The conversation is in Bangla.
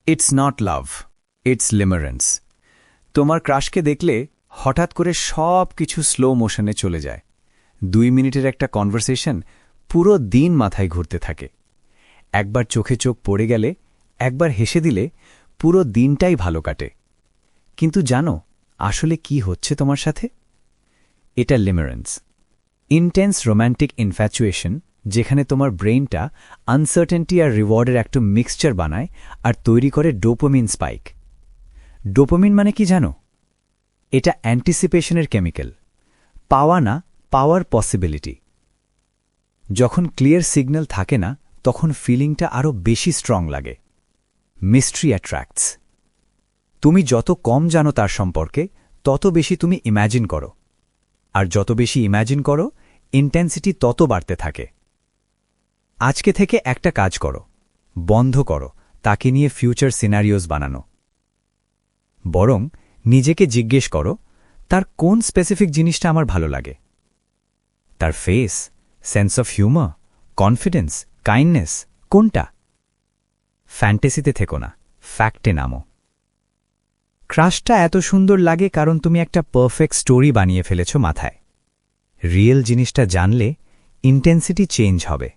It's not love, it's limerence. তোমার ক্রাশকে দেখলে হঠাৎ করে সব কিছু স্লো মোশনে চলে যায়। 2 মিনিটের একটা কনভারসেশন পুরো দিন মাথায় ঘুরতে থাকে। একবার চোখে চোখ পড়ে গেলে, একবার হেসে দিলে পুরো দিনটাই ভালো কাটে। কিন্তু জানো আসলে কি হচ্ছে তোমার সাথে? এটা লিমারেন্স, ইন্টেন্স রোম্যান্টিক ইনফ্যাচুয়েশন, যেখানে তোমার ব্রেইনটা আনসার্টেনটি আর রিওয়ার্ডের একটা মিক্সচার বানায় আর তৈরি করে ডোপামিন স্পাইক। ডোপামিন মানে কি জানো? এটা অ্যান্টিসিপেশনের কেমিক্যাল, পাওয়া না পাওয়ার পসিবিলিটি। যখন ক্লিয়ার সিগন্যাল থাকে না, তখন ফিলিংটা আরও বেশি স্ট্রং লাগে। Mystery attracts. তুমি যত কম জানো তার সম্পর্কে, তত বেশি তুমি ইম্যাজিন করো, আর যত বেশি ইম্যাজিন করো, ইন্টেন্সিটি তত বাড়তে থাকে। আজকে থেকে একটা কাজ করো, বন্ধ করো তাকে নিয়ে ফিউচার সিনারিওস বানানো। বরং নিজেকে জিজ্ঞেস করো, তার কোন স্পেসিফিক জিনিসটা আমার ভালো লাগে? তার face, sense of humour, confidence, kindness, কোনটা? ফ্যান্টাসিতে থেকো না, ফ্যাক্টে নামো। ক্রাশটা এত সুন্দর লাগে কারণ তুমি একটা পারফেক্ট স্টোরি বানিয়ে ফেলেছ মাথায়। রিয়েল জিনিসটা জানলে ইন্টেন্সিটি চেঞ্জ হবে।